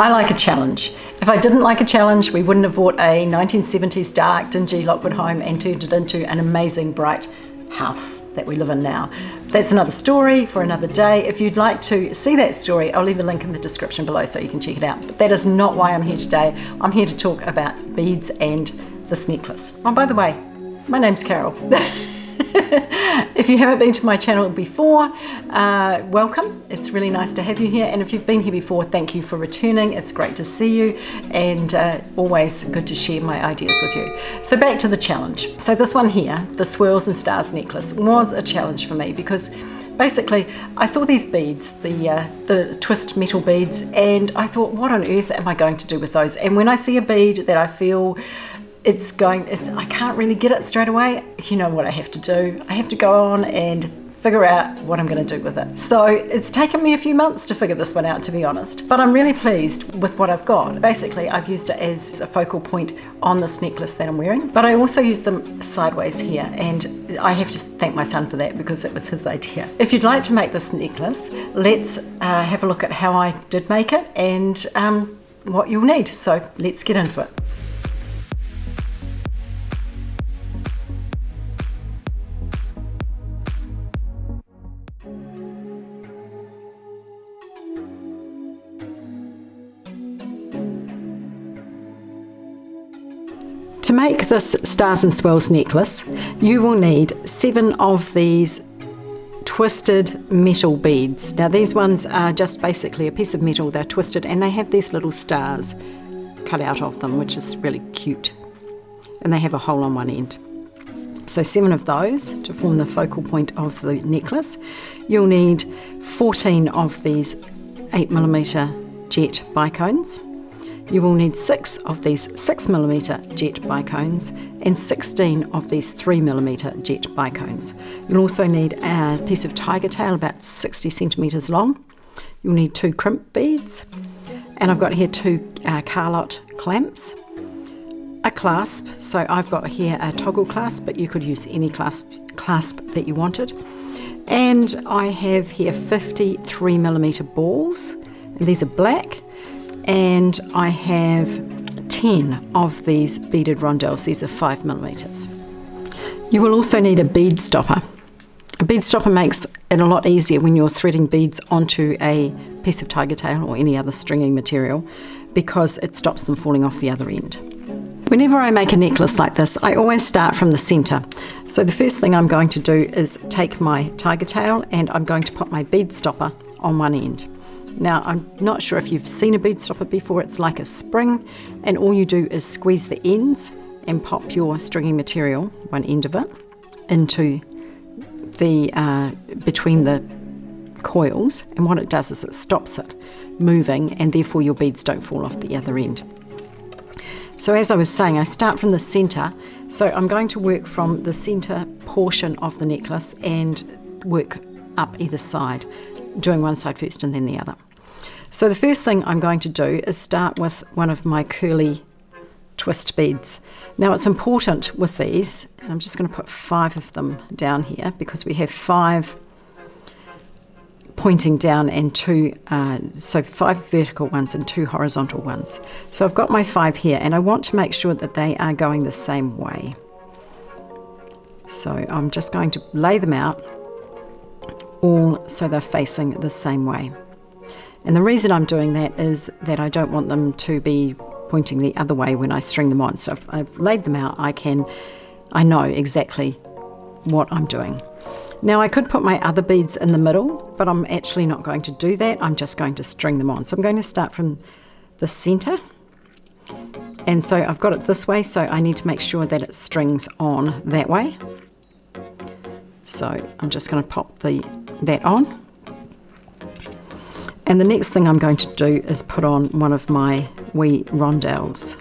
I like a challenge. If I didn't like a challenge, we wouldn't have bought a 1970s dark, dingy Lockwood home and turned it into an amazing, bright house that we live in now. That's another story for another day. If you'd like to see that story, I'll leave a link in the description below so you can check it out. But that is not why I'm here today. I'm here to talk about beads and this necklace. Oh, by the way, my name's Carol. If you haven't been to my channel before, welcome. It's really nice to have you here, and if you've been here before, thank you for returning. It's great to see you, and always good to share my ideas with you. So back to the challenge. So this one here, the Swirls and Stars necklace, was a challenge for me because basically I saw these beads, the twist metal beads, and I thought, what on earth am I going to do with those? And when I see a bead that I feel I can't really get it straight away, you know what I have to do. I have to go on and figure out what I'm going to do with it. So it's taken me a few months to figure this one out, to be honest, but I'm really pleased with what I've got. Basically, I've used it as a focal point on this necklace that I'm wearing, but I also use them sideways here, and I have to thank my son for that because it was his idea. If you'd like to make this necklace, let's have a look at how I did make it and what you'll need. So let's get into it. To make this Stars and Swirls necklace, you will need 7 of these twisted metal beads. Now these ones are just basically a piece of metal, they're twisted, and they have these little stars cut out of them, which is really cute. And they have a hole on one end. So 7 of those to form the focal point of the necklace. You'll need 14 of these 8mm jet bicones. You will need 6 of these 6mm jet bicones and 16 of these 3mm jet bicones. You'll also need a piece of tiger tail about 60 centimetres long. You'll need 2 crimp beads, and I've got here 2 Carlot clamps, a clasp, so I've got here a toggle clasp, but you could use any clasp that you wanted, and I have here 50 3mm balls, and these are black. And I have 10 of these beaded rondelles. These are 5mm. You will also need a bead stopper. A bead stopper makes it a lot easier when you're threading beads onto a piece of tiger tail or any other stringing material because it stops them falling off the other end. Whenever I make a necklace like this, I always start from the center. So the first thing I'm going to do is take my tiger tail and I'm going to put my bead stopper on one end. Now, I'm not sure if you've seen a bead stopper before. It's like a spring, and all you do is squeeze the ends and pop your stringing material, one end of it, into the between the coils, and what it does is it stops it moving, and therefore your beads don't fall off the other end. So as I was saying, I start from the center, so I'm going to work from the center portion of the necklace and work up either side, doing one side first and then the other. So the first thing I'm going to do is start with one of my curly twist beads. Now it's important with these, and I'm just going to put 5 of them down here because we have 5 pointing down and 2, so 5 vertical ones and 2 horizontal ones. So I've got my 5 here, and I want to make sure that they are going the same way. So I'm just going to lay them out all so they're facing the same way. And the reason I'm doing that is that I don't want them to be pointing the other way when I string them on. So if I've laid them out, I know exactly what I'm doing. Now I could put my other beads in the middle, but I'm actually not going to do that. I'm just going to string them on. So I'm going to start from the center. And so I've got it this way, so I need to make sure that it strings on that way. So I'm just going to pop that on. And the next thing I'm going to do is put on one of my wee rondelles,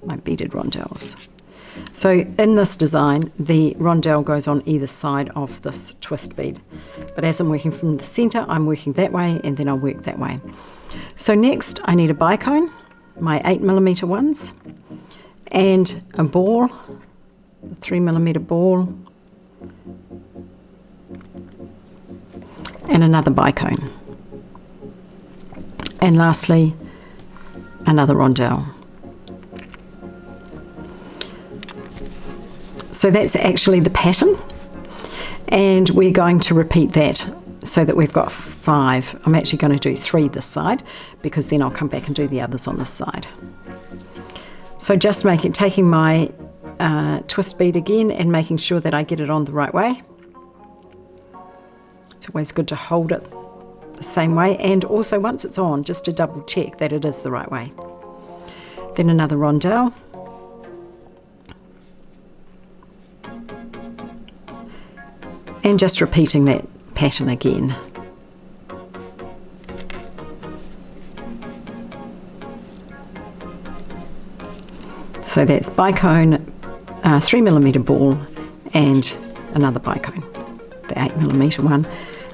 my beaded rondelles. So in this design, the rondelle goes on either side of this twist bead. But as I'm working from the center, I'm working that way, and then I'll work that way. So next, I need a bicone, my 8mm ones, and a ball, a 3mm ball, and another bicone. And lastly, another rondelle. So that's actually the pattern, and we're going to repeat that so that we've got 5. I'm actually going to do 3 this side, because then I'll come back and do the others on this side. So just taking my twist bead again and making sure that I get it on the right way. It's always good to hold it the same way, and also once it's on, just to double check that it is the right way. Then another rondelle. And just repeating that pattern again. So that's bicone, 3mm ball, and another bicone, the 8mm one,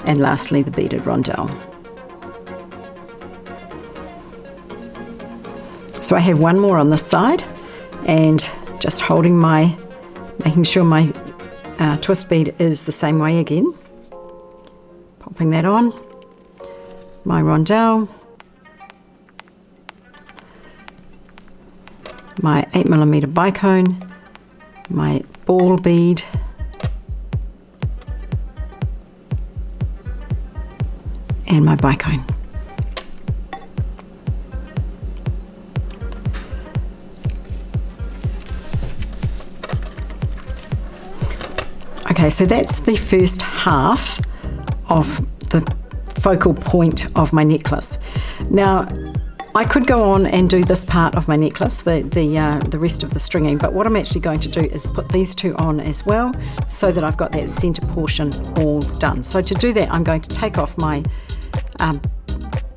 and lastly the beaded rondelle. So I have one more on this side, and just making sure my twist bead is the same way again. Popping that on, my rondelle, my 8mm bicone, my ball bead, and my bicone. Okay, so that's the first half of the focal point of my necklace. Now, I could go on and do this part of my necklace, the rest of the stringing, but what I'm actually going to do is put these 2 on as well, so that I've got that centre portion all done. So to do that, I'm going to take off my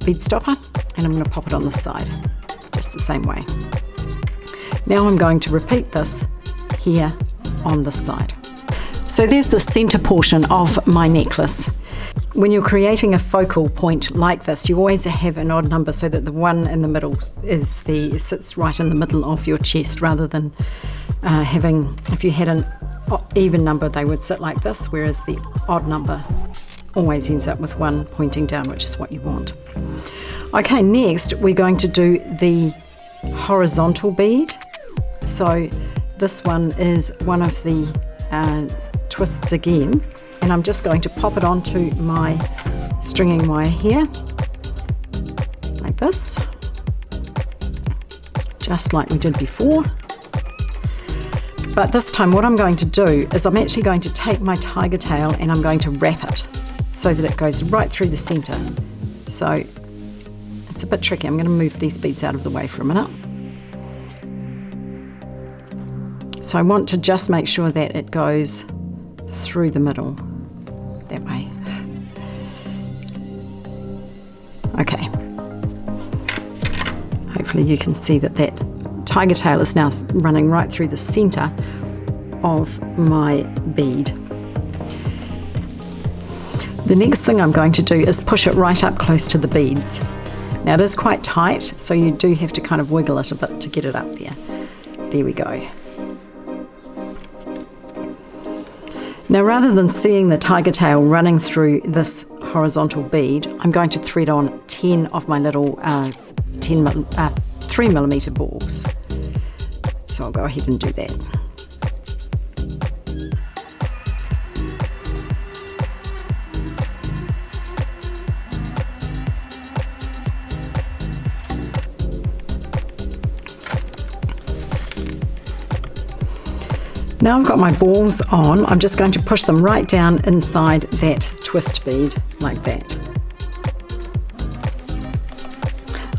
bead stopper, and I'm going to pop it on this side, just the same way. Now I'm going to repeat this here on this side. So there's the centre portion of my necklace. When you're creating a focal point like this, you always have an odd number so that the one in the middle sits right in the middle of your chest, rather than if you had an even number, they would sit like this, whereas the odd number always ends up with one pointing down, which is what you want. Okay, next we're going to do the horizontal bead. So this one is one of the twists again, and I'm just going to pop it onto my stringing wire here, like this, just like we did before. But this time what I'm going to do is I'm actually going to take my tiger tail and I'm going to wrap it so that it goes right through the centre. So it's a bit tricky. I'm going to move these beads out of the way for a minute. So I want to just make sure that it goes through the middle, that way. Okay. Hopefully you can see that tiger tail is now running right through the centre of my bead. The next thing I'm going to do is push it right up close to the beads. Now it is quite tight, so you do have to kind of wiggle it a bit to get it up there. There we go. Now rather than seeing the tiger tail running through this horizontal bead, I'm going to thread on 10 of my little 3mm balls. So I'll go ahead and do that. Now I've got my balls on, I'm just going to push them right down inside that twist bead, like that.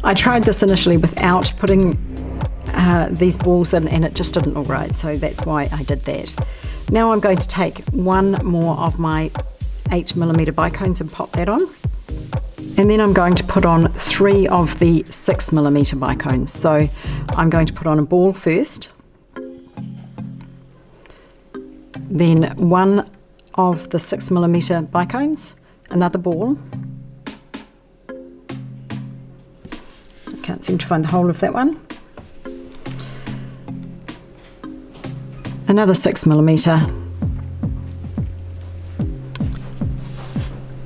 I tried this initially without putting these balls in, and it just didn't look right, so that's why I did that. Now I'm going to take one more of my 8mm bicones and pop that on. And then I'm going to put on 3 of the 6mm bicones. So I'm going to put on a ball first, then 1 of the 6mm bicones, another ball. I can't seem to find the hole of that one. Another 6mm,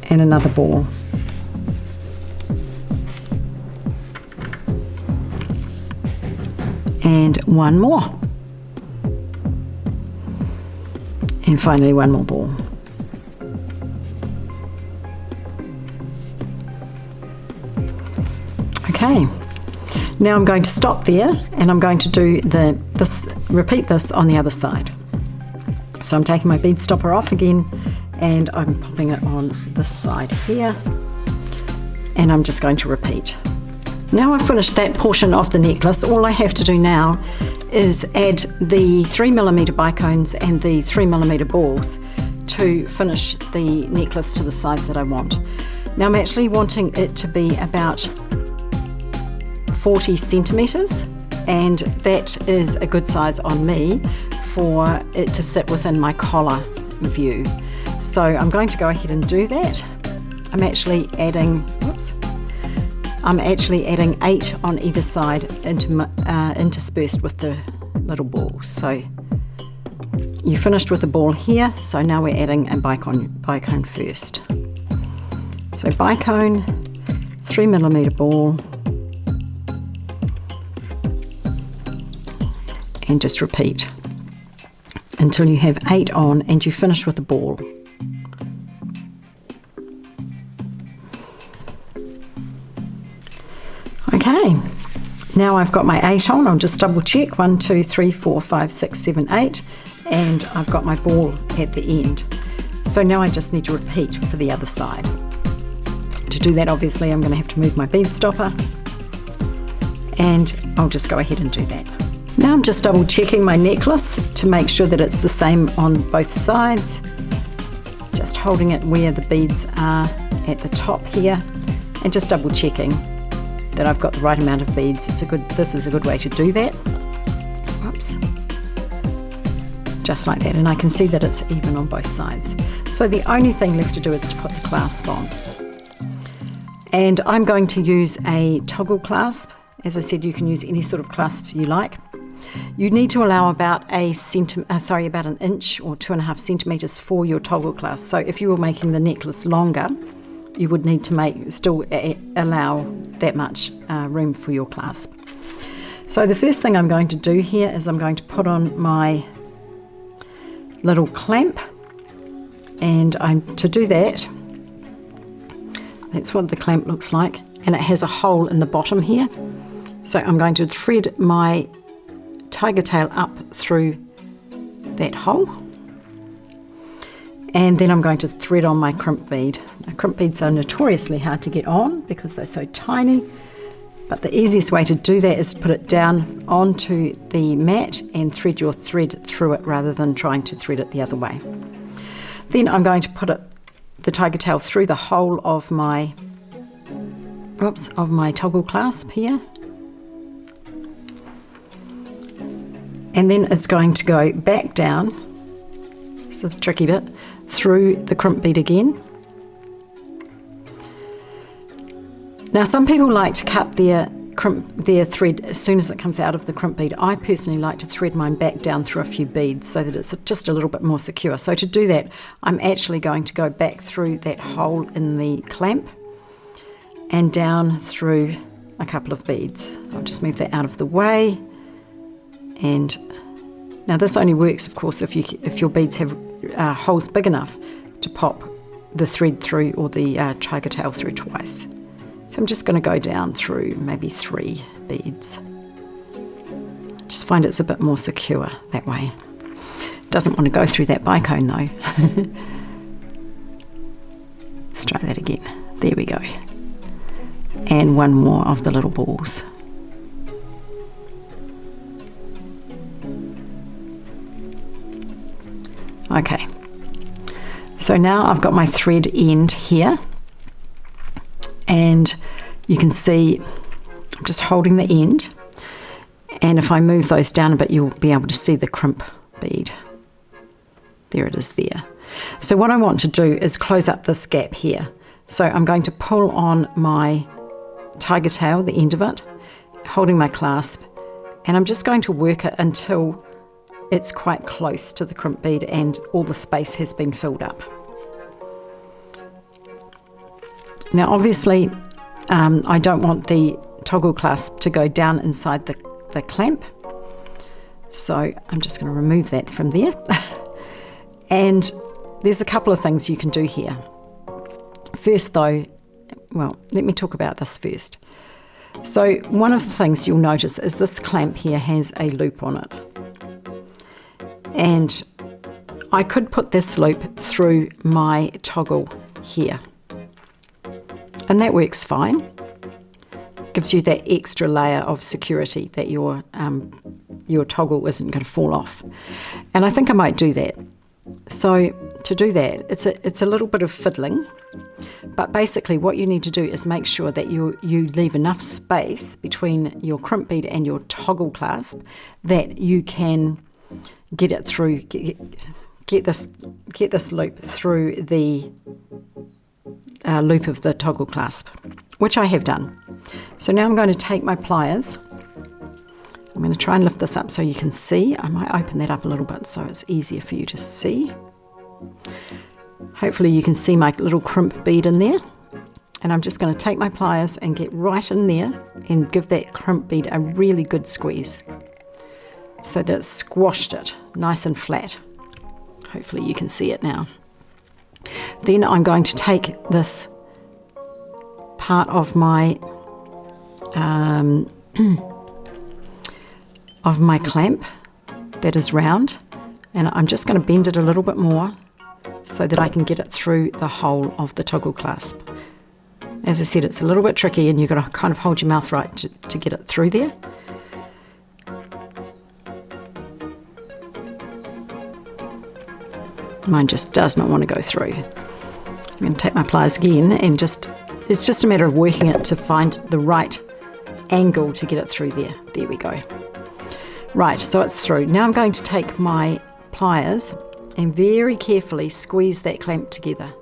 and another ball. and one more. And finally one more ball. Okay, now I'm going to stop there and I'm going to do repeat this on the other side. So I'm taking my bead stopper off again and I'm popping it on this side here, and I'm just going to repeat. Now I've finished that portion of the necklace, all I have to do now is add the 3mm bicones and the 3mm balls to finish the necklace to the size that I want. Now I'm actually wanting it to be about 40 centimetres, and that is a good size on me for it to sit within my collar view. So I'm going to go ahead and do that. I'm actually adding 8 on either side interspersed with the little balls. So you finished with the ball here, so now we're adding a bicone first. So bicone, 3mm ball, and just repeat until you have 8 on and you finish with the ball. Okay, now I've got my 8 on. I'll just double check, 1, 2, 3, 4, 5, 6, 7, 8, and I've got my ball at the end. So now I just need to repeat for the other side. To do that, obviously I'm going to have to move my bead stopper, and I'll just go ahead and do that. Now I'm just double checking my necklace to make sure that it's the same on both sides. Just holding it where the beads are at the top here, and just double checking that I've got the right amount of beads. This is a good way to do that. Whoops. Just like that, and I can see that it's even on both sides. So the only thing left to do is to put the clasp on. And I'm going to use a toggle clasp. As I said, you can use any sort of clasp you like. You need to allow about an inch or 2.5 centimetres for your toggle clasp. So if you were making the necklace longer, you would need to still allow that much room for your clasp. So the first thing I'm going to do here is I'm going to put on my little clamp, and to do that, that's what the clamp looks like, and it has a hole in the bottom here. So I'm going to thread my tiger tail up through that hole, and then I'm going to thread on my crimp bead. Now, crimp beads are notoriously hard to get on because they're so tiny, but the easiest way to do that is to put it down onto the mat and thread your thread through it rather than trying to thread it the other way. Then I'm going to put the tiger tail through the hole of my toggle clasp here, and then it's going to go back down, it's the tricky bit, through the crimp bead again. Now some people like to cut their thread as soon as it comes out of the crimp bead. I personally like to thread mine back down through a few beads so that it's just a little bit more secure. So to do that, I'm actually going to go back through that hole in the clamp and down through a couple of beads. I'll just move that out of the way. And now this only works, of course, if your beads have holes big enough to pop the thread through or the tiger tail through twice. So I'm just going to go down through maybe 3 beads. Just find it's a bit more secure that way. Doesn't want to go through that bicone though. Let's try that again. There we go. And one more of the little balls. Okay, so now I've got my thread end here, and you can see I'm just holding the end, and if I move those down a bit you'll be able to see the crimp bead. There it is there. So what I want to do is close up this gap here. So I'm going to pull on my tiger tail, the end of it, holding my clasp, and I'm just going to work it until it's quite close to the crimp bead and all the space has been filled up. Now obviously I don't want the toggle clasp to go down inside the clamp, So I'm just going to remove that from there. And there's a couple of things you can do here. First though, well, let me talk about this first. So one of the things you'll notice is this clamp here has a loop on it. And I could put this loop through my toggle here. And that works fine. Gives you that extra layer of security that your toggle isn't going to fall off. And I think I might do that. So to do that, it's a little bit of fiddling, but basically what you need to do is make sure that you leave enough space between your crimp bead and your toggle clasp that you can get it through, get this loop through the loop of the toggle clasp, which I have done. So now I'm going to take my pliers. I'm going to try and lift this up so you can see. I might open that up a little bit so it's easier for you to see. Hopefully you can see my little crimp bead in there. And I'm just going to take my pliers and get right in there and give that crimp bead a really good squeeze so that it's squashed it nice and flat. Hopefully you can see it now. Then I'm going to take this part of my clamp that is round, and I'm just going to bend it a little bit more so that I can get it through the whole of the toggle clasp. As I said, it's a little bit tricky and you've got to kind of hold your mouth right to get it through there. Mine just does not want to go through. I'm going to take my pliers again and it's just a matter of working it to find the right angle to get it through there. There we go. Right, so it's through. Now I'm going to take my pliers and very carefully squeeze that clamp together.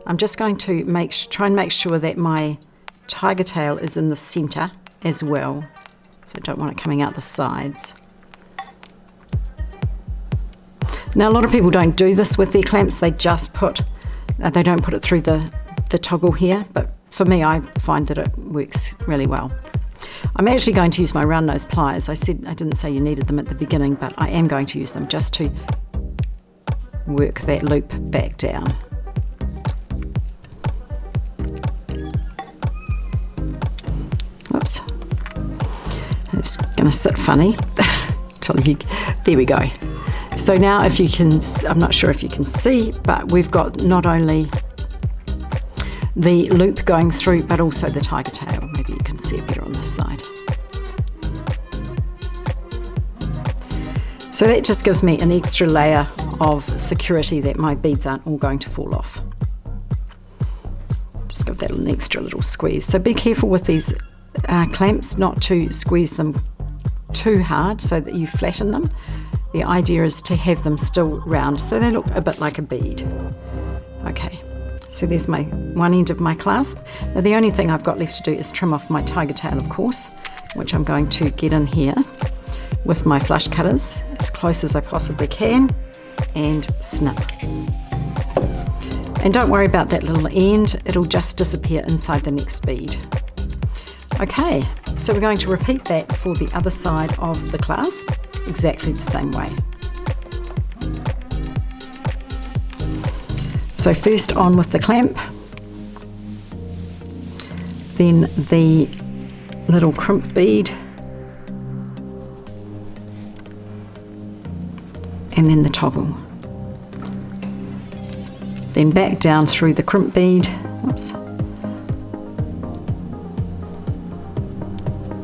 I'm just going to try and make sure that my tiger tail is in the centre as well. So I don't want it coming out the sides. Now a lot of people don't do this with their clamps, they just they don't put it through the toggle here, but for me I find that it works really well. I'm actually going to use my round nose pliers. I didn't say you needed them at the beginning, but I am going to use them just to work that loop back down. Whoops. It's going to sit funny. There we go. So now if you can, I'm not sure if you can see, but we've got not only the loop going through, but also the tiger tail. Maybe you can see it better on this side. So that just gives me an extra layer of security that my beads aren't all going to fall off. Just give that an extra little squeeze. So be careful with these clamps not to squeeze them too hard so that you flatten them. The idea is to have them still round so they look a bit like a bead. Okay, so there's my one end of my clasp. Now the only thing I've got left to do is trim off my tiger tail, of course, which I'm going to get in here with my flush cutters as close as I possibly can and snip. And don't worry about that little end, it'll just disappear inside the next bead. Okay, so we're going to repeat that for the other side of the clasp, exactly the same way. So first on with the clamp, then the little crimp bead, and then the toggle. Then back down through the crimp bead, oops,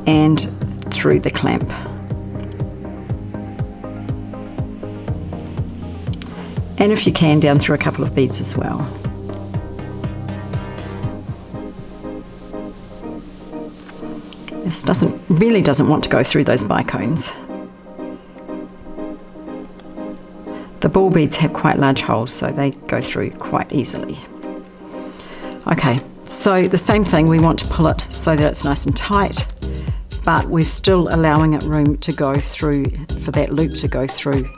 and through the clamp. And if you can, down through a couple of beads as well. This really doesn't want to go through those bicones. The ball beads have quite large holes, so they go through quite easily. Okay, so the same thing, we want to pull it so that it's nice and tight, but we're still allowing it room to go through, for that loop to go through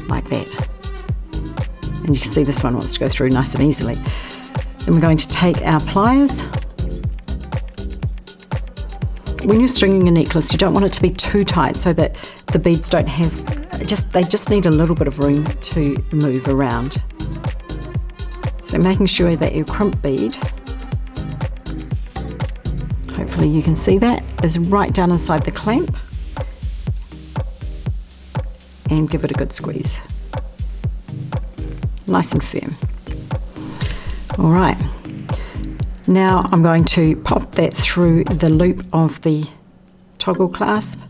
like that. And you can see this one wants to go through nice and easily. Then we're going to take our pliers when you're stringing a necklace, you don't want it to be too tight so that the beads don't have, they just need a little bit of room to move around. So making sure that your crimp bead, hopefully you can see that, is right down inside the clamp, and give it a good squeeze. Nice and firm. All right. Now I'm going to pop that through the loop of the toggle clasp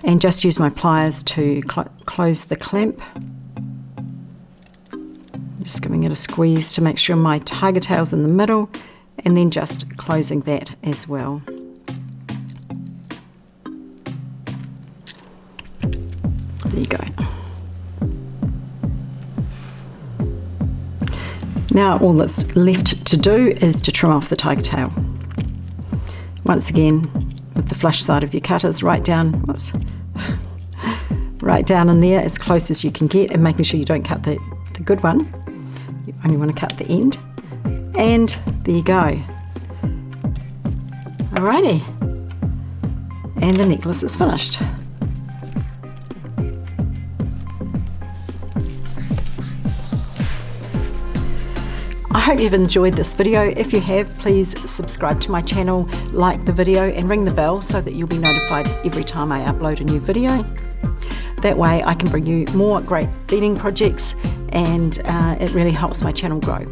and just use my pliers to close the clamp. Just giving it a squeeze to make sure my tiger tail's in the middle, and then just closing that as well. There you go. Now all that's left to do is to trim off the tiger tail. Once again, with the flush side of your cutters right down, whoops, right down in there as close as you can get, and making sure you don't cut the good one. You only want to cut the end. And there you go. Alrighty. And the necklace is finished. I hope you've enjoyed this video. If you have, please subscribe to my channel, like the video, and ring the bell so that you'll be notified every time I upload a new video. That way I can bring you more great beading projects, and it really helps my channel grow.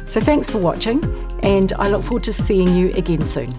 So thanks for watching, and I look forward to seeing you again soon.